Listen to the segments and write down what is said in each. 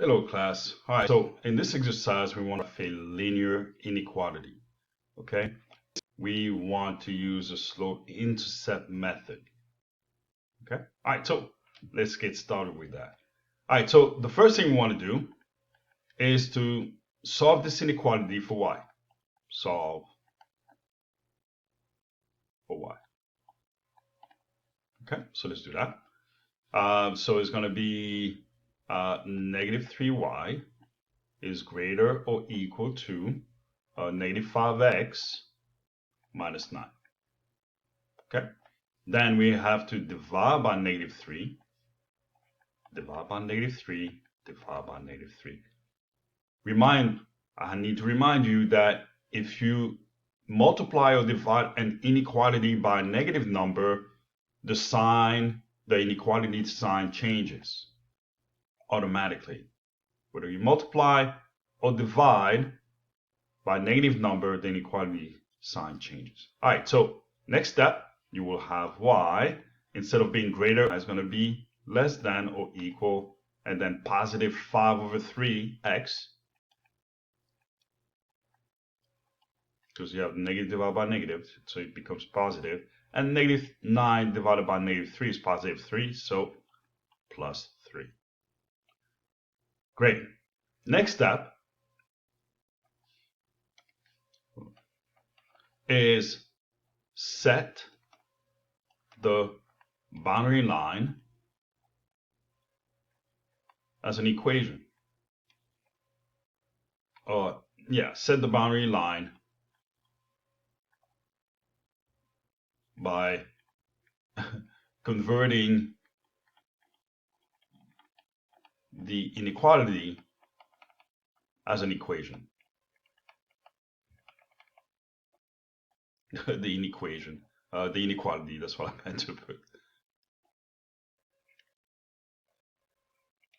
Hello class. All right, so in this exercise, we want to find a linear inequality, okay? We want to use a slope-intercept method, okay? All right, so let's get started with that. All right, so the first thing we want to do is to solve this inequality for y. Solve for y, okay? So let's do that. So it's going to be negative 3y is greater or equal to negative 5x minus 9. Okay, then we have to divide by negative 3, divide by negative 3, divide by negative 3. I need to remind you that if you multiply or divide an inequality by a negative number, the inequality sign changes automatically. Whether you multiply or divide by a negative number, the inequality sign changes. All right, so next step, you will have y, instead of being greater, is going to be less than or equal, and then positive 5 over 3x, because you have negative divided by negative, so it becomes positive, and negative 9 divided by negative 3 is positive 3, so plus 3. Great. Next step is set the boundary line as an equation. Set the boundary line by converting the inequality as an equation. The inequality, that's what I meant to put.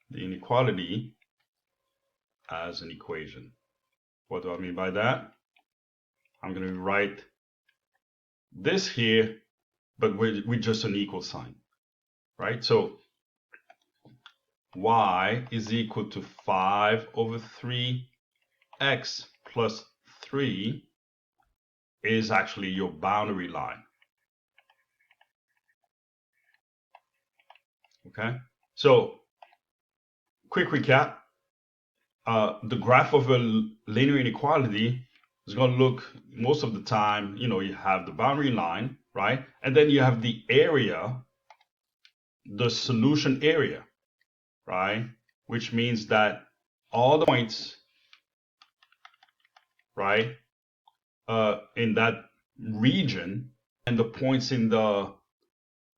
The inequality as an equation. What do I mean by that? I'm going to write this here, but with just an equal sign, right? So y is equal to 5 over 3x plus 3 is actually your boundary line. Okay, so quick recap. The graph of a linear inequality is going to look, most of the time, you have the boundary line, right? And then you have the area, the solution area, right? Which means that all the points, right, in that region, and the points in the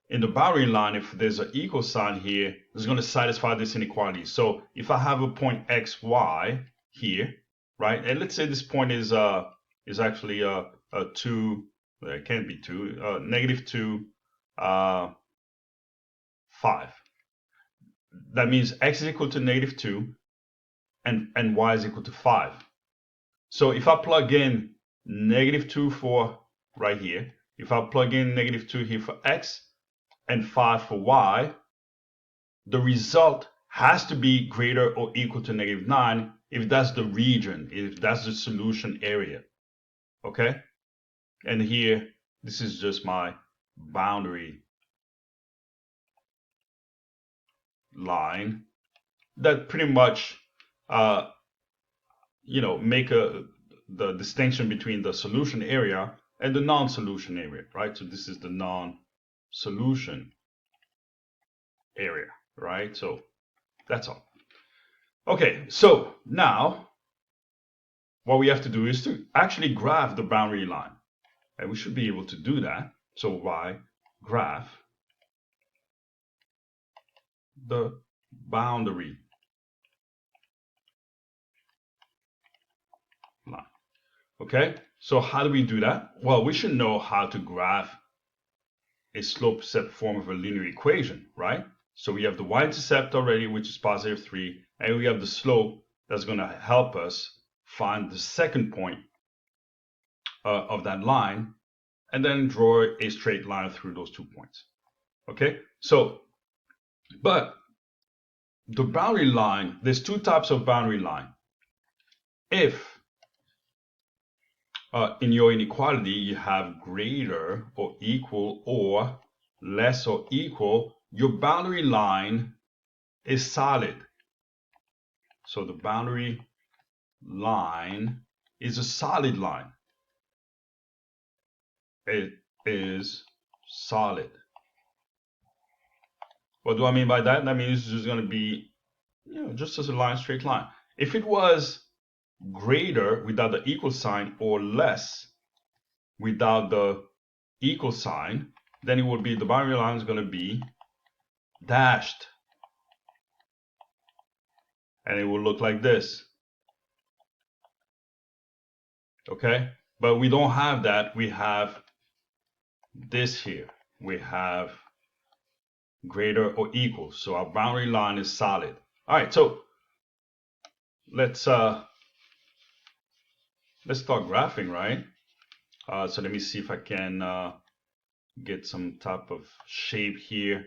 boundary line, if there's an equal sign here, is going to satisfy this inequality. So if I have a point x, y here, right, and let's say this point is actually a 2, it can't be 2, negative 2, 5. That means x is equal to negative 2 and y is equal to 5. So if I plug in negative 2 for right here, if I plug in negative 2 here for x and 5 for y, the result has to be greater or equal to negative 9 if that's the region, if that's the solution area. Okay? And here, this is just my boundary line that pretty much make the distinction between the solution area and the non-solution area, right? So this is the non-solution area, right? So that's all. Okay, so now what we have to do is to actually graph the boundary line, and we should be able to do that. So y graph the boundary line. Okay, so how do we do that? Well, we should know how to graph a slope-intercept form of a linear equation, right? So we have the y-intercept already, which is positive 3, and we have the slope that's going to help us find the second point of that line, and then draw a straight line through those 2 points. Okay, so, but the boundary line, there's two types of boundary line. If in your inequality you have greater or equal or less or equal, your boundary line is solid. So the boundary line is a solid line. It is solid. What do I mean by that? That means it's just going to be, just as a line, straight line. If it was greater without the equal sign or less without the equal sign, then it would be, the boundary line is going to be dashed. And it will look like this. Okay? But we don't have that. We have this here. We have greater or equal. So our boundary line is solid. All right, so let's start graphing, right? So let me see if I can get some type of shape here.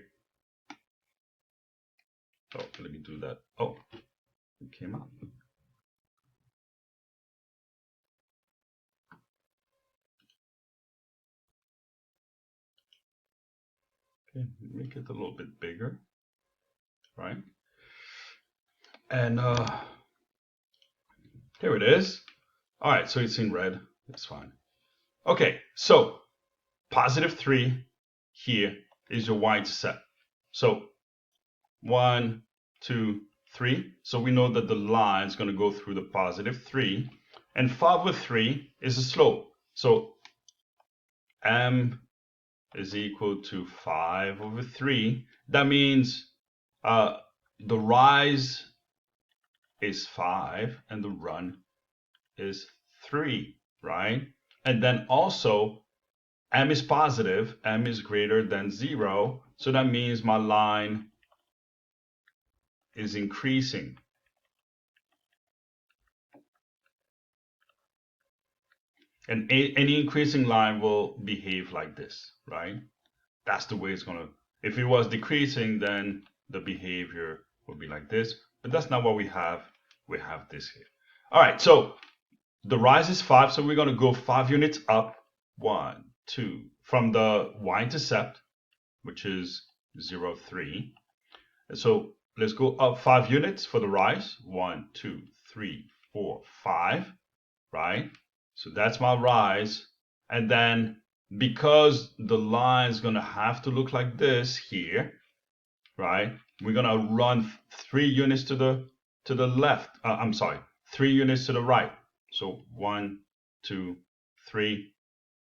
Oh, let me do that. Oh, it came out. Okay, make it a little bit bigger, right? And here it is. All right, so it's in red. It's fine. Okay, so +3 here is your y-intercept. So 1, 2, 3. So we know that the line is going to go through the +3, and 5/3 is the slope. So m is equal to 5/3. That means the rise is 5 and the run is 3, right? And then also m is positive, m is greater than 0, so that means my line is increasing. And any increasing line will behave like this, right? That's the way it's going to. If it was decreasing, then the behavior would be like this. But that's not what we have. We have this here. All right, so the rise is 5, so we're going to go 5 units up. 1, 2, from the y-intercept, which is 0, 3. And so let's go up 5 units for the rise. 1, 2, 3, 4, 5, right? So that's my rise. And then because the line is going to have to look like this here, right? We're going to run 3 units to the left. I'm sorry, 3 units to the right. So 1, 2, 3.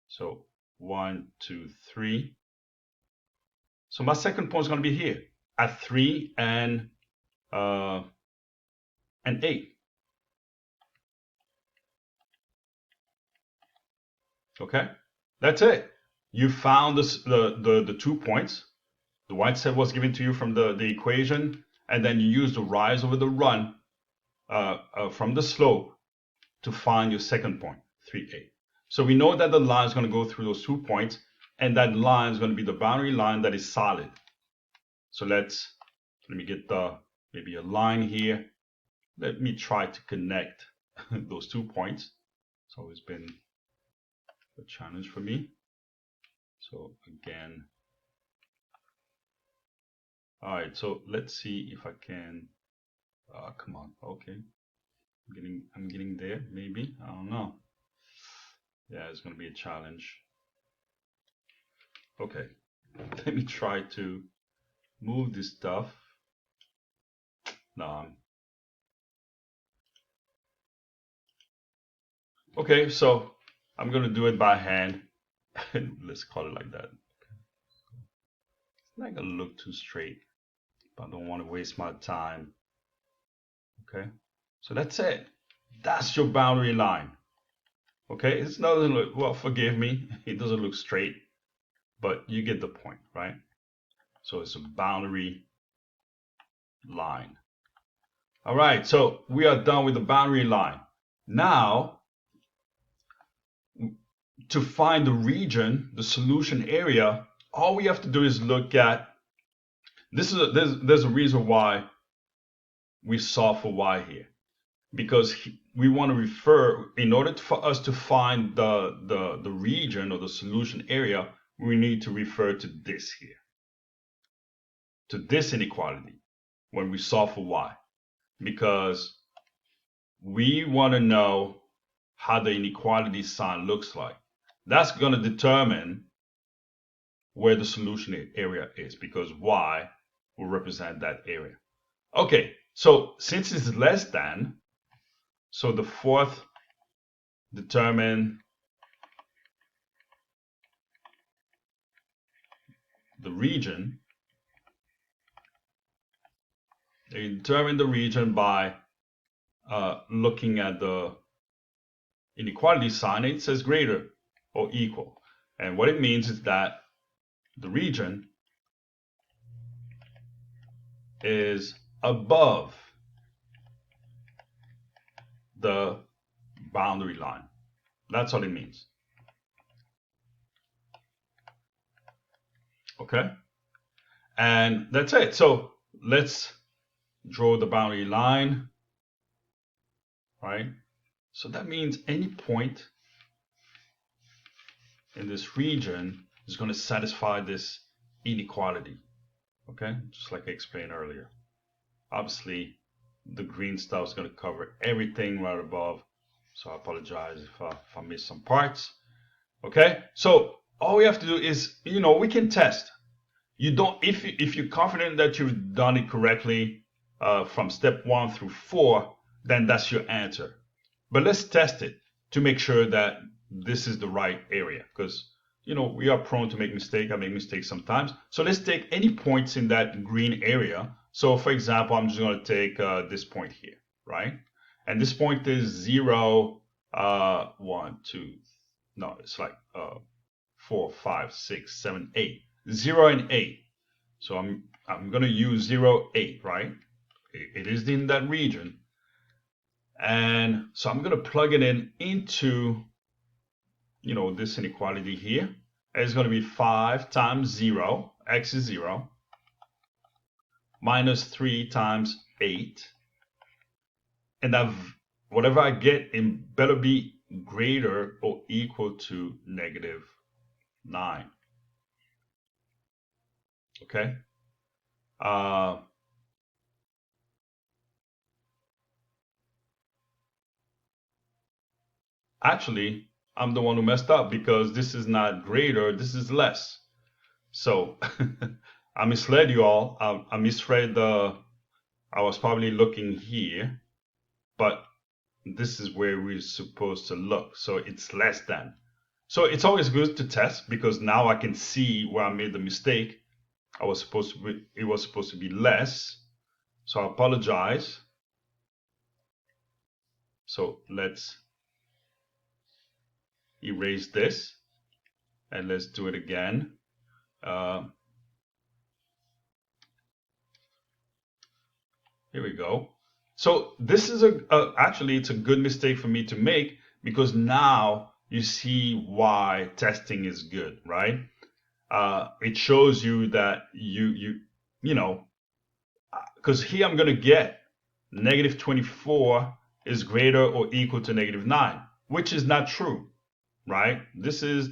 So 1, 2, 3. So my second point is going to be here at 3 and 8. Okay, that's it. You found the 2 points. The y-intercept was given to you from the equation, and then you use the rise over the run from the slope to find your second point, 3, 8. So we know that the line is going to go through those 2 points, and that line is going to be the boundary line that is solid. So let me get maybe a line here. Let me try to connect those 2 points. It's always been a challenge for me. So again, all right, so let's see if I can, come on, okay. I'm getting there, maybe, I don't know. Yeah, it's gonna be a challenge. Okay, let me try to move this stuff. No, okay, so I'm gonna do it by hand. Let's call it like that. It's not gonna look too straight, but I don't want to waste my time. Okay, so that's it. That's your boundary line. Okay, it doesn't look, well, forgive me, it doesn't look straight, but you get the point, right? So it's a boundary line. All right, so we are done with the boundary line. Now, to find the region, the solution area, all we have to do is look at, there's a reason why we solve for y here, because we want to refer, in order for us to find the region or the solution area, we need to refer to this here, to this inequality when we solve for y, because we want to know how the inequality sign looks like. That's going to determine where the solution area is, because y will represent that area. Okay, so since it's less than, so the fourth, determine the region. They determine the region by looking at the inequality sign. It says greater or equal. And what it means is that the region is above the boundary line. That's what it means. Okay? And that's it. So let's draw the boundary line, right? So that means any point in this region is going to satisfy this inequality. Okay, just like I explained earlier. Obviously, the green stuff is going to cover everything right above, so I apologize if I missed some parts. Okay, so all we have to do is, we can test. You don't, if you're confident that you've done it correctly from step 1 through 4, then that's your answer. But let's test it to make sure that this is the right area, because we are prone to make mistakes. I make mistakes sometimes. So let's take any points in that green area. So for example, I'm just going to take this point here, right? And this point is 0, 1, 2, no, it's like 4, 5, 6, 7, 8. 0 and 8. So I'm going to use 0, 8, right? It is in that region. And so I'm going to plug it into this inequality here. It's going to be 5 times 0, x is 0, minus 3 times 8. And whatever I get, it better be greater or equal to negative 9. Okay? Actually, I'm the one who messed up, because this is not greater, this is less. So I misled you all. I misread I was probably looking here, but this is where we're supposed to look. So it's less than. So it's always good to test, because now I can see where I made the mistake. It was supposed to be less. So I apologize. So let's erase this and let's do it again. Here we go. So this is actually it's a good mistake for me to make, because now you see why testing is good, right? It shows you that because here I'm going to get negative 24 is greater or equal to negative 9, which is not true, right? This is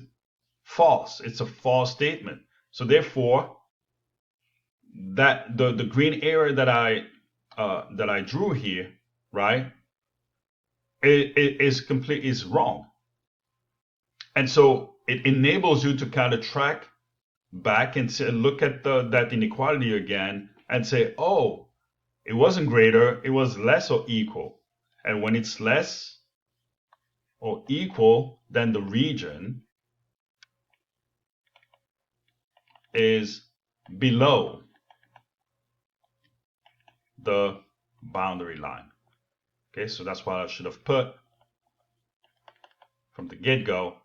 false. It's a false statement. So therefore, that the green area that I drew here, right, is wrong. And so it enables you to kind of track back and look at that inequality again and say, oh, it wasn't greater, it was less or equal. And when it's less or equal, then the region is below the boundary line. Okay, so that's what I should have put from the get-go.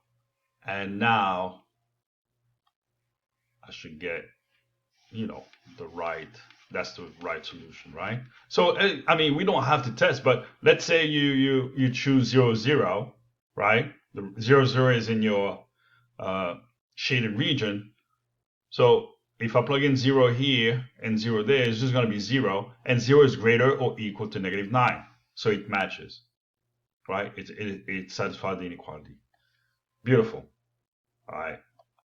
And now I should get, that's the right solution, right? So, I mean, we don't have to test, but let's say you choose 0, 0, right? The 0, 0 is in your shaded region. So if I plug in 0 here and 0 there, it's just going to be 0, and 0 is greater or equal to -9. So it matches, right? It satisfies the inequality. Beautiful. All right.